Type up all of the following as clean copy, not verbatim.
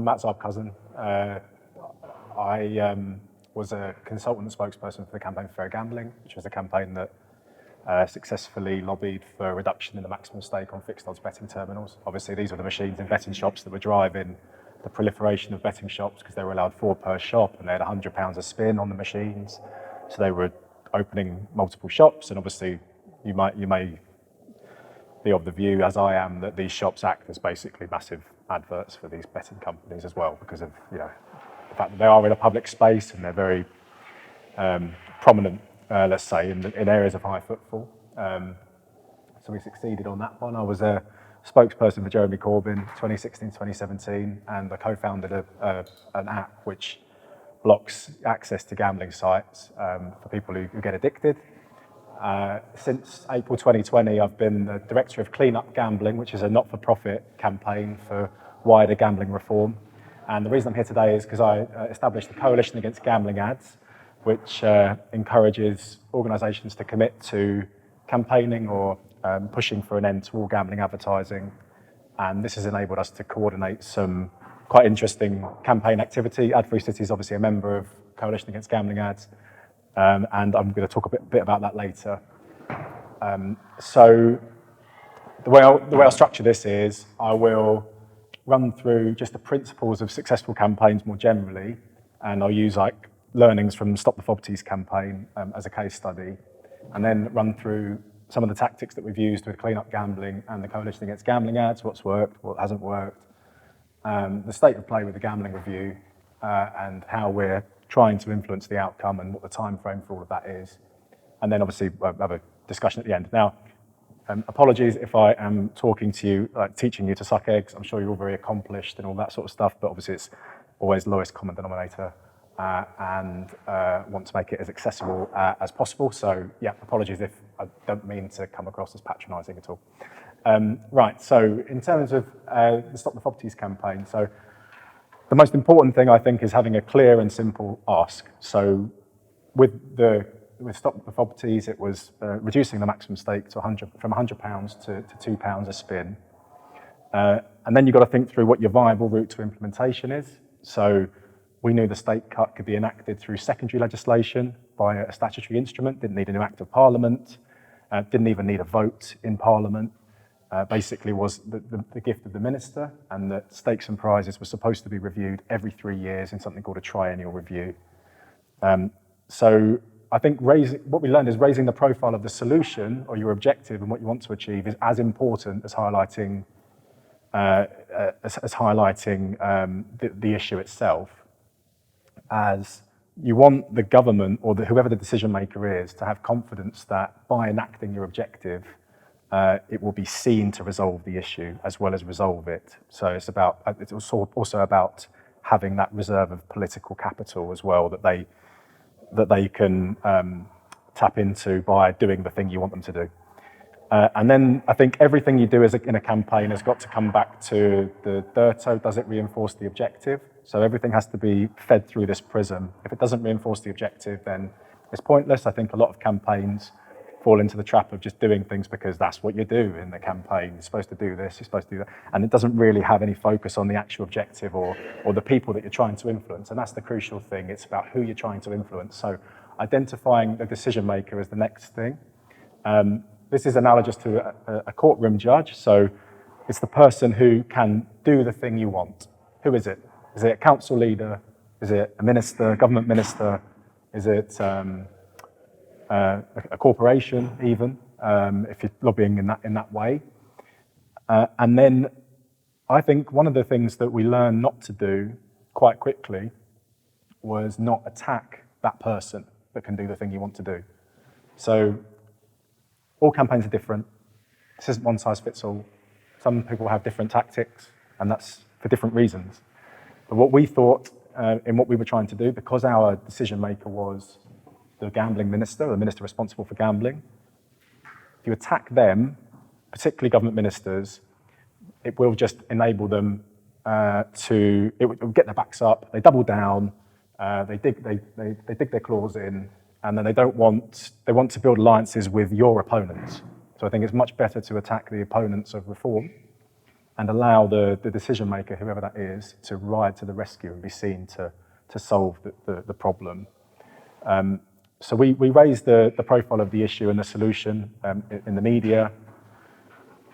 I'm Matt Zarb-Cousin. I was a consultant and spokesperson for the Campaign for Fair Gambling, which was a campaign that successfully lobbied for a reduction in the maximum stake on fixed odds betting terminals. Obviously, these were the machines in betting shops that were driving the proliferation of betting shops because they were allowed 4 per shop and they had £100 a spin on the machines. So they were opening multiple shops, and obviously you may be of the view, as I am, that these shops act as basically massive adverts for these betting companies as well, because of the fact that they are in a public space and they're very prominent, let's say, in areas of high footfall. So we succeeded on that one. I was a spokesperson for Jeremy Corbyn 2016-2017, and I co-founded an app which blocks access to gambling sites for people who get addicted. Since April 2020, I've been the director of Clean Up Gambling, which is a not-for-profit campaign for wider gambling reform. And the reason I'm here today is because I established the Coalition Against Gambling Ads, which encourages organisations to commit to campaigning or pushing for an end to all gambling advertising. And this has enabled us to coordinate some quite interesting campaign activity. Adfree Cities is obviously a member of Coalition Against Gambling Ads. And I'm going to talk a bit about that later. So the way I'll structure this is I will run through just the principles of successful campaigns more generally, and I'll use like learnings from Stop the Fob-Tease campaign as a case study, and then run through some of the tactics that we've used with Clean Up Gambling and the Coalition Against Gambling Ads, what's worked, what hasn't worked, the state of play with the gambling review, and how we're trying to influence the outcome and what the time frame for all of that is. And then obviously we'll have a discussion at the end. Now, apologies if I am talking to you, like teaching you to suck eggs. I'm sure you're all very accomplished and all that sort of stuff, but obviously it's always lowest common denominator and want to make it as accessible as possible. So yeah, apologies if I don't mean to come across as patronising at all. Right, so in terms of the Stop the Fob-Tease campaign, so the most important thing, I think, is having a clear and simple ask. So with Stop the Fob-Tease, it was reducing the maximum stake to from £100 to £2 a spin. And then you've got to think through what your viable route to implementation is. So we knew the stake cut could be enacted through secondary legislation by a statutory instrument, didn't need a new Act of Parliament, didn't even need a vote in Parliament. Basically was the gift of the minister, and that stakes and prizes were supposed to be reviewed every 3 years in something called a triennial review. So I think what we learned is raising the profile of the solution or your objective and what you want to achieve is as important as highlighting the issue itself, as you want the government or whoever the decision maker is to have confidence that by enacting your objective, it will be seen to resolve the issue as well as resolve it. So it's also about having that reserve of political capital as well that they can tap into by doing the thing you want them to do. And then I think everything you do in a campaign has got to come back to the DERTO. Does it reinforce the objective? So everything has to be fed through this prism. If it doesn't reinforce the objective, then it's pointless. I think a lot of campaigns fall into the trap of just doing things because that's what you do in the campaign. You're supposed to do this, you're supposed to do that. And it doesn't really have any focus on the actual objective or the people that you're trying to influence. And that's the crucial thing. It's about who you're trying to influence. So identifying the decision maker is the next thing. This is analogous to a courtroom judge. So it's the person who can do the thing you want. Who is it? Is it a council leader? Is it a minister, government minister? Is it a corporation even, if you're lobbying in that way. And then I think one of the things that we learned not to do quite quickly was not attack that person that can do the thing you want to do. So all campaigns are different. This isn't one size fits all. Some people have different tactics, and that's for different reasons. But what we thought in what we were trying to do, because our decision maker was the gambling minister, or the minister responsible for gambling, if you attack them, particularly government ministers, it will just enable them it will get their backs up, they double down, they dig their claws in, and then they want to build alliances with your opponents. So I think it's much better to attack the opponents of reform and allow the decision maker, whoever that is, to ride to the rescue and be seen to solve the problem. So we raised the profile of the issue and the solution in the media,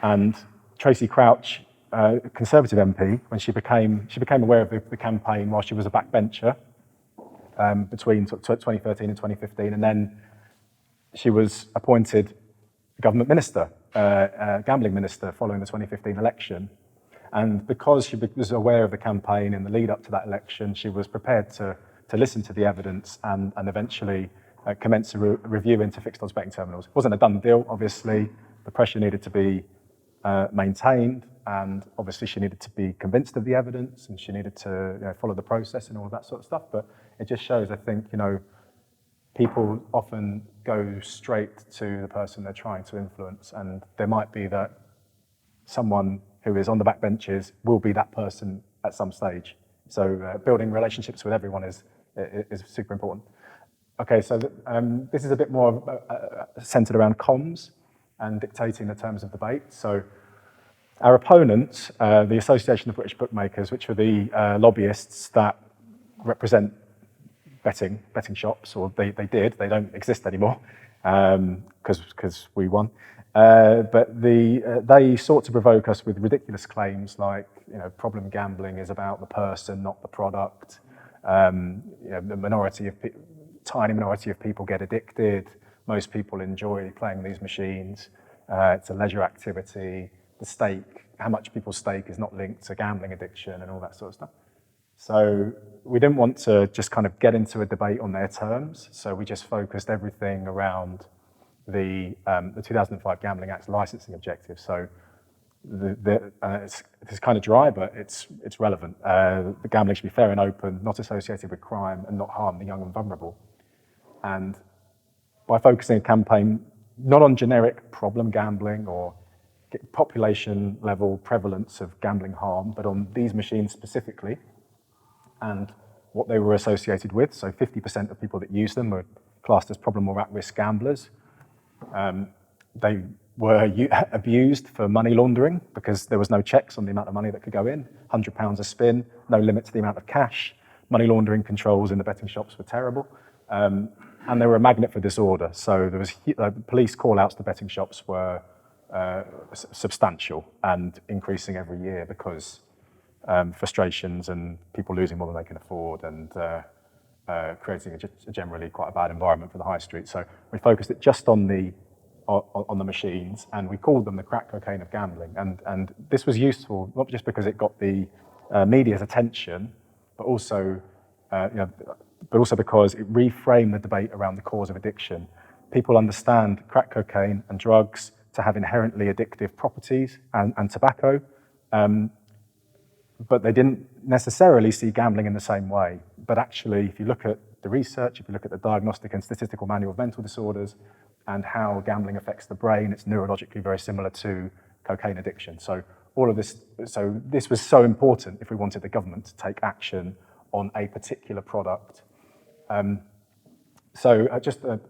and Tracy Crouch, Conservative MP, when she became aware of the campaign while she was a backbencher between 2013 and 2015, and then she was appointed government minister, gambling minister, following the 2015 election. And because she was aware of the campaign in the lead up to that election, she was prepared to listen to the evidence and eventually commence a review into fixed odds betting terminals. It wasn't a done deal, obviously. The pressure needed to be maintained, and obviously she needed to be convinced of the evidence, and she needed to follow the process and all of that sort of stuff. But it just shows, I think, people often go straight to the person they're trying to influence, and there might be that someone who is on the backbenches will be that person at some stage. So building relationships with everyone is super important. Okay, so this is a bit more centered around comms and dictating the terms of debate. So our opponents, the Association of British Bookmakers, which are the lobbyists that represent betting shops, or they did, they don't exist anymore, because we won. But they sought to provoke us with ridiculous claims like, problem gambling is about the person, not the product. The tiny minority of people get addicted. Most people enjoy playing these machines. It's a leisure activity. The stake, how much people stake, is not linked to gambling addiction and all that sort of stuff. So we didn't want to just kind of get into a debate on their terms. So we just focused everything around the 2005 Gambling Act's licensing objective. So it's kind of dry, but it's relevant. The gambling should be fair and open, not associated with crime, and not harm the young and vulnerable. And by focusing a campaign not on generic problem gambling or population level prevalence of gambling harm, but on these machines specifically and what they were associated with. So 50% of people that use them were classed as problem or at-risk gamblers. They were abused for money laundering because there was no checks on the amount of money that could go in, £100 a spin, no limit to the amount of cash. Money laundering controls in the betting shops were terrible. And they were a magnet for disorder. So there was police call-outs to betting shops were substantial and increasing every year because frustrations and people losing more than they can afford and creating a generally quite a bad environment for the high street. So we focused it just on the machines, and we called them the crack cocaine of gambling. And this was useful not just because it got the media's attention, but also because it reframed the debate around the cause of addiction. People understand crack cocaine and drugs to have inherently addictive properties and tobacco, but they didn't necessarily see gambling in the same way. But actually, if you look at the research, if you look at the Diagnostic and Statistical Manual of Mental Disorders and how gambling affects the brain, it's neurologically very similar to cocaine addiction. So this was so important if we wanted the government to take action on a particular product. Just to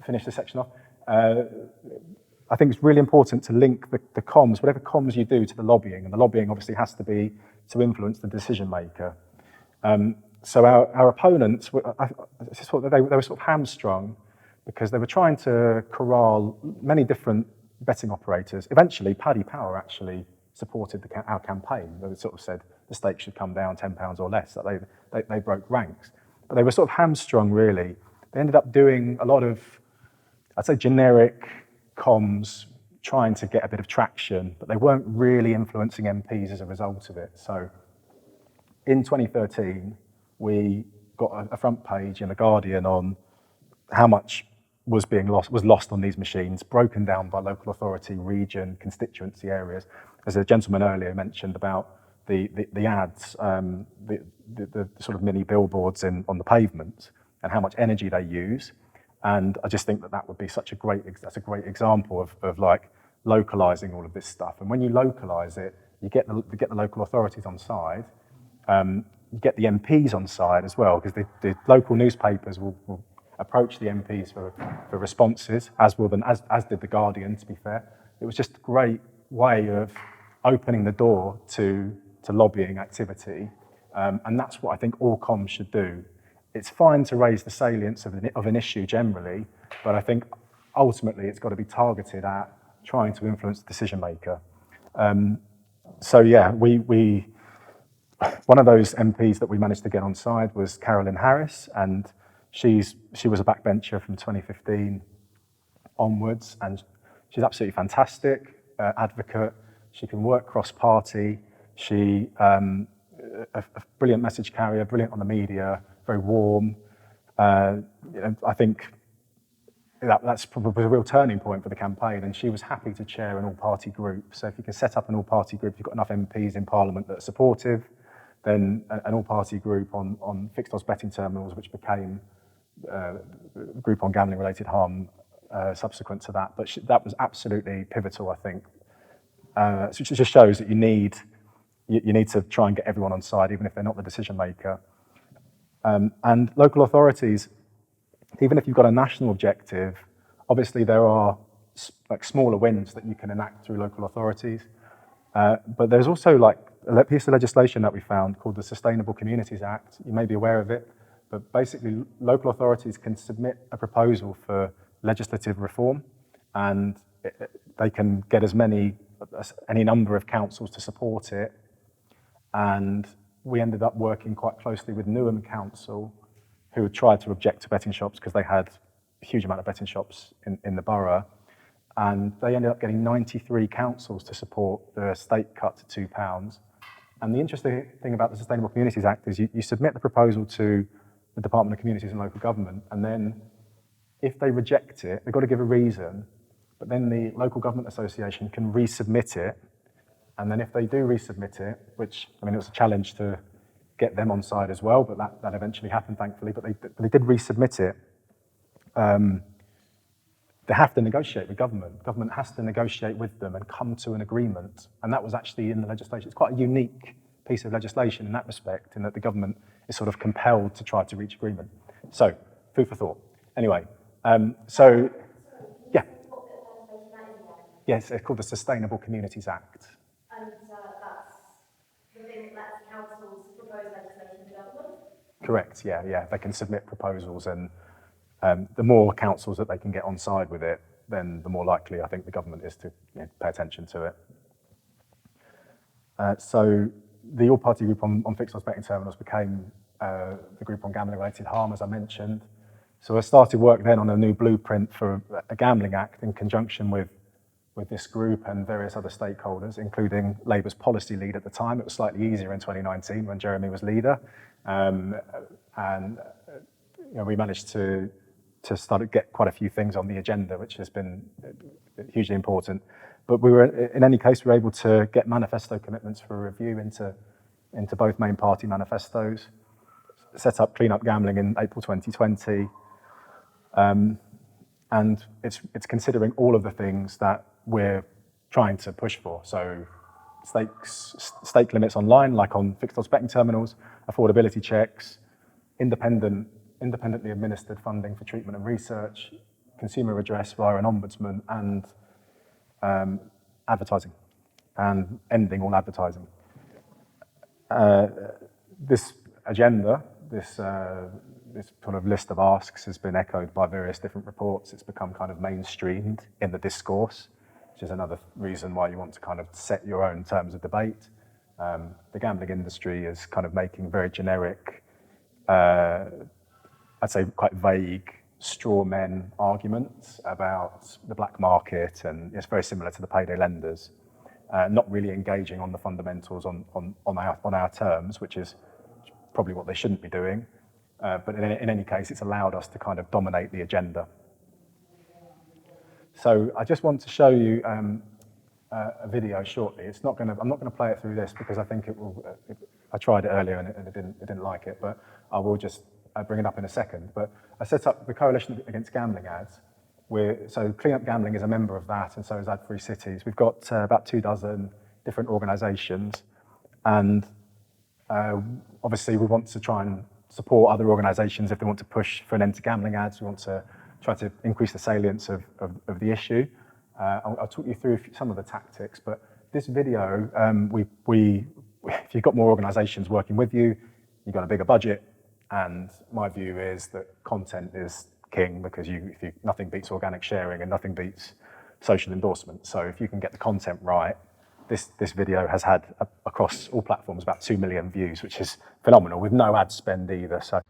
finish this section off, I think it's really important to link the comms, whatever comms you do, to the lobbying, and the lobbying obviously has to be to influence the decision maker. So our opponents, they were sort of hamstrung because they were trying to corral many different betting operators. Eventually, Paddy Power actually supported our campaign. They sort of said the stake should come down £10 or less, that they broke ranks. But they were sort of hamstrung, really. They ended up doing a lot of, I'd say, generic comms, trying to get a bit of traction, but they weren't really influencing MPs as a result of it. So in 2013, we got a front page in The Guardian on how much was lost on these machines, broken down by local authority, region, constituency areas. As a gentleman earlier mentioned about the ads, the sort of mini billboards on the pavement and how much energy they use. And I just think that would be that's a great example of like localizing all of this stuff. And when you localize it, you get the local authorities on side, you get the MPs on side as well, because the local newspapers will approach the MPs for responses, as did The Guardian, to be fair. It was just a great way of opening the door to lobbying activity. And that's what I think all comms should do. It's fine to raise the salience of an issue generally, but I think ultimately it's got to be targeted at trying to influence the decision maker. So yeah, one of those MPs that we managed to get on side was Carolyn Harris, and she was a backbencher from 2015 onwards, and she's absolutely fantastic, advocate. She can work cross-party. She a brilliant message carrier, brilliant on the media, very warm. I think that's probably a real turning point for the campaign, and she was happy to chair an all-party group. So if you can set up an all-party group, you've got enough MPs in Parliament that are supportive, then an all-party group on fixed odds betting terminals, which became a group on gambling-related harm subsequent to that. But that was absolutely pivotal, I think. So it just shows that you need to try and get everyone on side, even if they're not the decision maker. And local authorities, even if you've got a national objective, obviously there are like smaller wins that you can enact through local authorities. But there's also like a piece of legislation that we found called the Sustainable Communities Act. You may be aware of it, but basically local authorities can submit a proposal for legislative reform, and they can get any number of councils to support it. And we ended up working quite closely with Newham Council, who had tried to object to betting shops because they had a huge amount of betting shops in the borough. And they ended up getting 93 councils to support the state cut to £2. And the interesting thing about the Sustainable Communities Act is you submit the proposal to the Department of Communities and Local Government, and then if they reject it, they've got to give a reason, but then the Local Government Association can resubmit it. And then if they do resubmit it, which, I mean, it was a challenge to get them on side as well, but that eventually happened, thankfully, but they did resubmit it. They have to negotiate with government. Government has to negotiate with them and come to an agreement. And that was actually in the legislation. It's quite a unique piece of legislation in that respect, in that the government is sort of compelled to try to reach agreement. So, food for thought. Anyway, yeah. Yes, it's called the Sustainable Communities Act. And that's the thing that lets councils propose legislation to government? Correct, yeah. They can submit proposals, and the more councils that they can get on side with it, then the more likely I think the government is to pay attention to it. So the all-party group on fixed odds betting terminals became the group on gambling-related harm, as I mentioned. So I started work then on a new blueprint for a gambling act in conjunction with this group and various other stakeholders, including Labour's policy lead at the time. It was slightly easier in 2019 when Jeremy was leader. We managed to start to get quite a few things on the agenda, which has been hugely important. But in any case, we were able to get manifesto commitments for review into both main party manifestos, set up Clean Up Gambling in April 2020. And it's considering all of the things that we're trying to push for. So stake limits online, like on fixed odds betting terminals, affordability checks, independently administered funding for treatment and research, consumer redress via an ombudsman, and advertising, and ending all advertising. This agenda, this sort of list of asks has been echoed by various different reports. It's become kind of mainstreamed in the discourse, which is another reason why you want to kind of set your own terms of debate. The gambling industry is kind of making very generic, I'd say quite vague straw men arguments about the black market, and it's very similar to the payday lenders, not really engaging on the fundamentals on our terms, which is probably what they shouldn't be doing. But in any case, it's allowed us to kind of dominate the agenda. So I just want to show you a video shortly. I'm not going to play it through this because I think it will. I tried it earlier and it didn't like it, but I will just bring it up in a second. But I set up the Coalition Against Gambling Ads. So Clean Up Gambling is a member of that, and so is Adfree Cities. We've got about 24 different organisations, and obviously we want to try and support other organisations if they want to push for an end to gambling ads. We want to try to increase the salience of the issue. I'll talk you through some of the tactics, but this video, if you've got more organisations working with you, you've got a bigger budget, and my view is that content is king because nothing beats organic sharing and nothing beats social endorsement. So if you can get the content right, this video has had across all platforms about 2 million views, which is phenomenal with no ad spend either. So.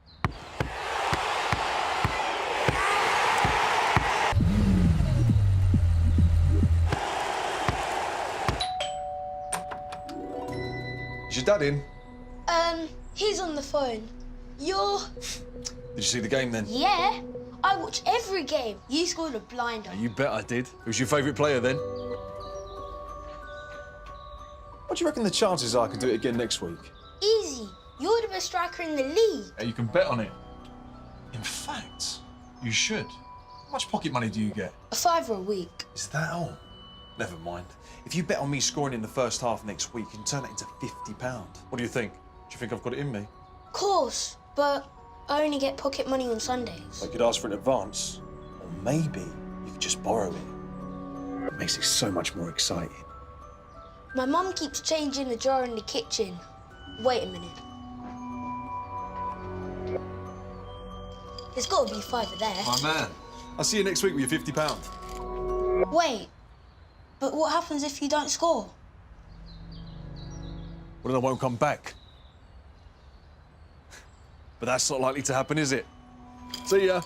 Is your dad in? He's on the phone. You're... Did you see the game then? Yeah, I watch every game. You scored a blinder. You bet I did. Who's your favourite player then? What do you reckon the chances are I can do it again next week? Easy. You're the best striker in the league. Yeah, you can bet on it. In fact, you should. How much pocket money do you get? £5 a week. Is that all? Never mind. If you bet on me scoring in the first half next week, you can turn it into £50. What do you think? Do you think I've got it in me? Of course, but I only get pocket money on Sundays. I could ask for it in advance. Or maybe you could just borrow it. It makes it so much more exciting. My mum keeps changing the jar in the kitchen. Wait a minute. There's got to be £5 there. My man. I'll see you next week with your £50. Wait, but what happens if you don't score? Well, then I won't come back. But that's not likely to happen, is it? See ya.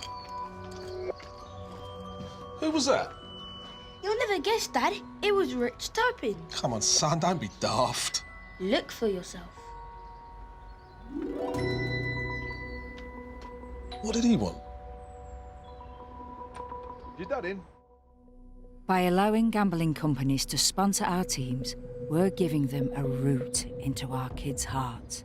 Who was that? You'll never guess, Dad. It was Rich Turpin. Come on, son, don't be daft. Look for yourself. What did he want? Is your dad in? By allowing gambling companies to sponsor our teams, we're giving them a route into our kids' hearts.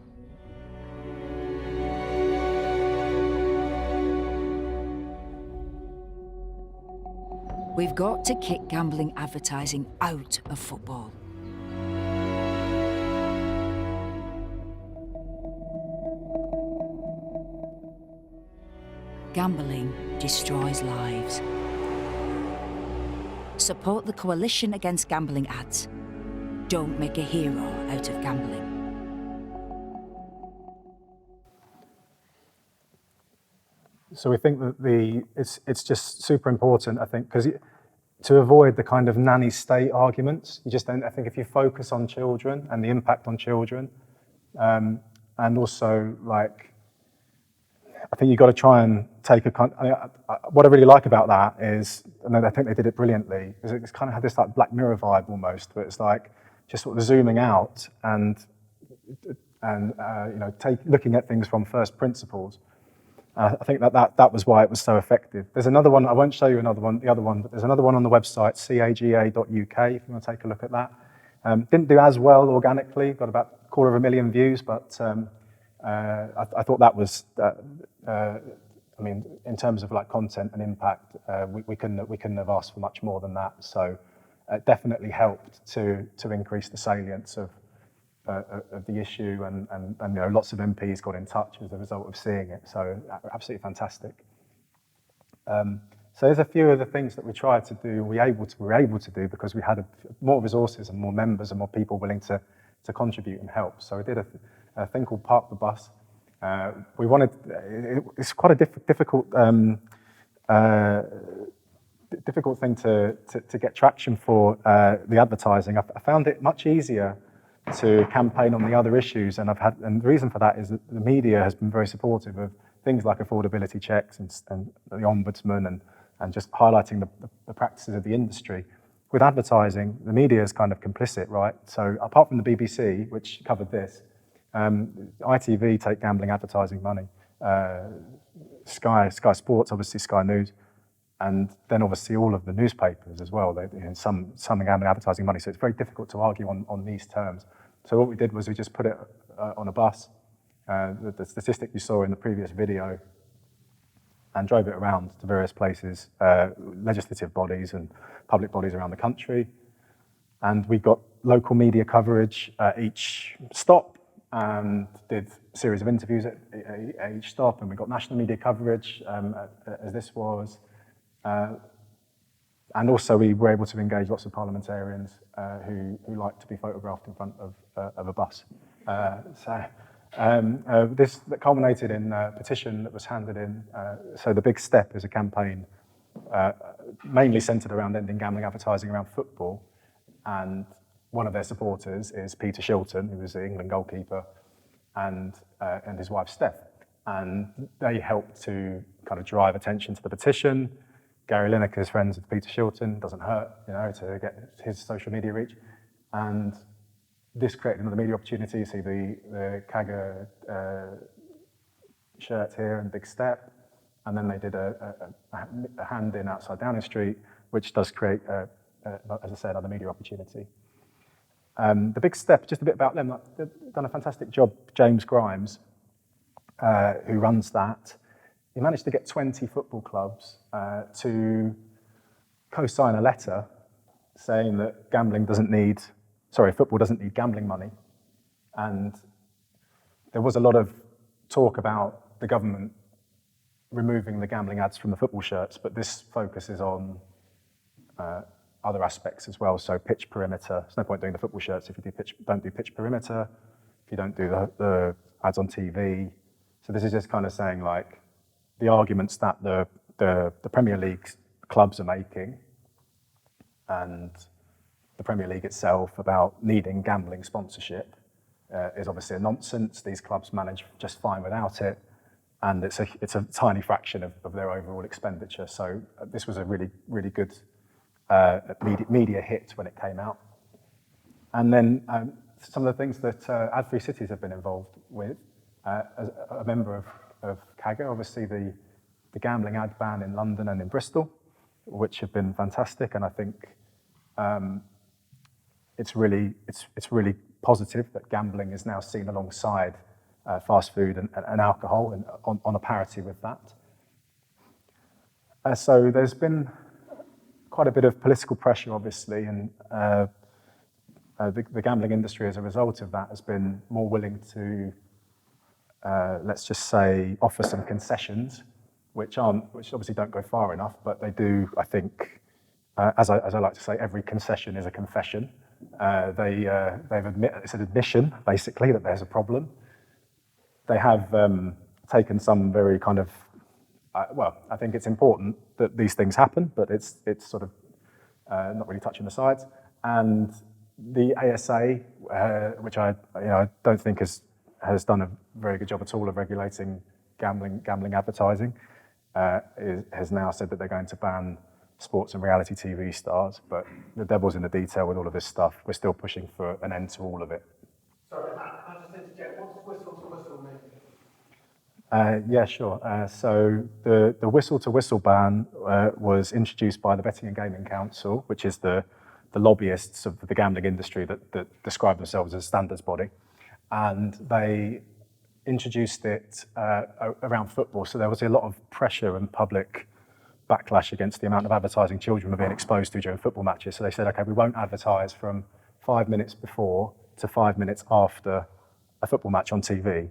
We've got to kick gambling advertising out of football. Gambling destroys lives. Support the Coalition Against Gambling Ads. Don't make a hero out of gambling. So we think that it's just super important, I think, because to avoid the kind of nanny state arguments, you just don't. I think if you focus on children and the impact on children, and also like, I think you've got to try and take a kind. What I really like about that is, and I think they did it brilliantly, is it's kind of had this like Black Mirror vibe almost, but it's like just sort of zooming out and looking at things from first principles. I think that was why it was so effective. There's another one, I won't show you the other one, but there's another one on the website, caga.uk, if you want to take a look at that. Didn't do as well organically, got about 250,000 views, but I thought that was, in terms of like content and impact, we couldn't have asked for much more than that. So it definitely helped to increase the salience of the issue, and lots of MPs got in touch as a result of seeing it. So absolutely fantastic. So there's a few of the things that we tried to do, we were able to do because we had more resources and more members and more people willing to contribute and help. So we did a thing called Park the Bus. It's quite a difficult thing to get traction for the advertising. I found it much easier to campaign on the other issues, and the reason for that is that the media has been very supportive of things like affordability checks and the ombudsman and just highlighting the practices of the industry. With advertising, the media is kind of complicit, right? So apart from the BBC, which covered this, ITV take gambling advertising money, Sky Sports, obviously Sky News, and then obviously all of the newspapers as well. Some gambling advertising money, so it's very difficult to argue on these terms. So what we did was we just put it on a bus, the statistic you saw in the previous video, and drove it around to various places, legislative bodies and public bodies around the country. And we got local media coverage at each stop and did a series of interviews at each stop, and we got national media coverage, as this was. And also we were able to engage lots of parliamentarians who like to be photographed in front of a bus. This that culminated in a petition that was handed in. So the Big Step is a campaign mainly centred around ending gambling advertising around football. And one of their supporters is Peter Shilton, who was the England goalkeeper, and his wife Steph. And they helped to kind of drive attention to the petition. Gary Lineker is friends with Peter Shilton, doesn't hurt, to get his social media reach. And this created another media opportunity. You see the CAGA shirt here and Big Step. And then they did a hand in outside Downing Street, which does create, as I said, another media opportunity. The Big Step, just a bit about them, they've done a fantastic job. James Grimes, who runs that, he managed to get 20 football clubs to co-sign a letter saying that football doesn't need gambling money. And there was a lot of talk about the government removing the gambling ads from the football shirts, but this focuses on other aspects as well. So pitch perimeter. There's no point doing the football shirts if you don't do pitch perimeter, if you don't do the ads on TV. So this is just kind of saying like the arguments that the Premier League clubs are making and the Premier League itself about needing gambling sponsorship is obviously a nonsense. These clubs manage just fine without it, and it's a tiny fraction of their overall expenditure. So this was a really, really good media hit when it came out. And then some of the things that Adfree Cities have been involved with, as a member of CAGA, obviously the gambling ad ban in London and in Bristol, which have been fantastic, and I think it's really positive that gambling is now seen alongside fast food and alcohol and on a parity with that. So there's been quite a bit of political pressure, obviously, and the gambling industry, as a result of that, has been more willing to, let's just say, offer some concessions, which obviously don't go far enough, but they do, I think, as I like to say, every concession is a confession. It's an admission, basically, that there's a problem. They have taken some very kind of, I think it's important that these things happen, but it's sort of not really touching the sides. And the ASA, which I don't think has done a very good job at all of regulating gambling advertising, has now said that they're going to ban sports and reality TV stars, but the devil's in the detail with all of this stuff. We're still pushing for an end to all of it. Sorry, I just interject. What does whistle to whistle mean? Yeah, sure. So the whistle to whistle ban was introduced by the Betting and Gaming Council, which is the lobbyists of the gambling industry that describe themselves as a standards body. And they introduced it around football. So there was a lot of pressure and public backlash against the amount of advertising children were being exposed to during football matches. So they said, okay, we won't advertise from 5 minutes before to 5 minutes after a football match on TV.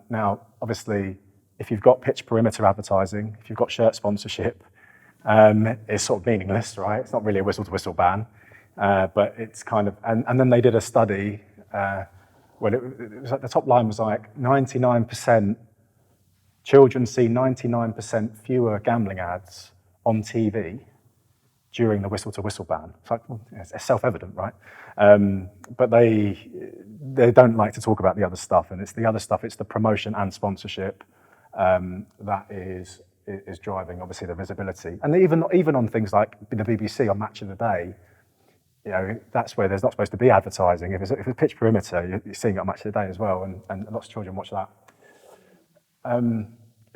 Now, obviously, if you've got pitch perimeter advertising, if you've got shirt sponsorship, it's sort of meaningless, right? It's not really a whistle-to-whistle ban, but it's kind of, and then they did a study where it was like, the top line was like 99%, children see 99% fewer gambling ads on TV during the whistle-to-whistle ban. It's like, well, it's self-evident, right? But they don't like to talk about the other stuff, and it's the other stuff, it's the promotion and sponsorship that is driving, obviously, the visibility. And even on things like the BBC on Match of the Day, that's where there's not supposed to be advertising. If it's pitch perimeter, you're seeing it on Match of the Day as well, and lots of children watch that.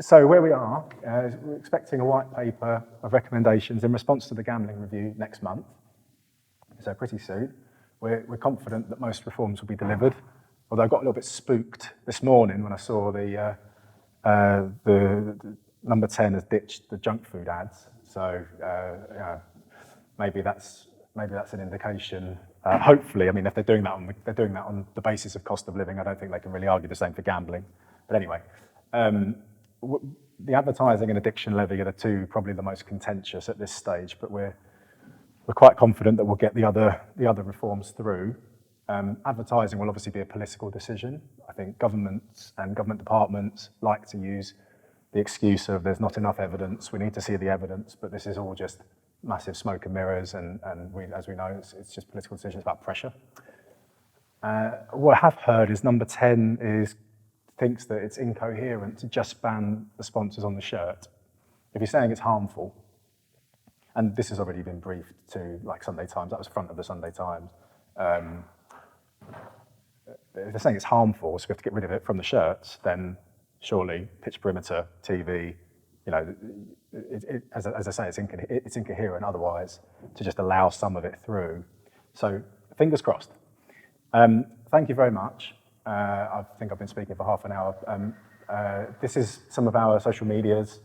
So where we are, we're expecting a white paper of recommendations in response to the gambling review next month, so pretty soon. We're confident that most reforms will be delivered, although I got a little bit spooked this morning when I saw the number 10 has ditched the junk food ads, so maybe that's an indication. Hopefully, I mean, if they're doing that on the basis of cost of living, I don't think they can really argue the same for gambling. But anyway, the advertising and addiction levy are the two probably the most contentious at this stage, but we're quite confident that we'll get the other reforms through. Advertising will obviously be a political decision. I think governments and government departments like to use the excuse of there's not enough evidence, we need to see the evidence, but this is all just massive smoke and mirrors, and as we know, it's just political decisions about pressure. What I have heard is number 10 thinks that it's incoherent to just ban the sponsors on the shirt. If you're saying it's harmful, and this has already been briefed to like Sunday Times, that was front of the Sunday Times. If they're saying it's harmful, so we have to get rid of it from the shirts, then surely pitch perimeter, TV, you know, as I say, it's incoherent otherwise to just allow some of it through. So fingers crossed. Thank you very much. I think I've been speaking for half an hour. This is some of our social medias.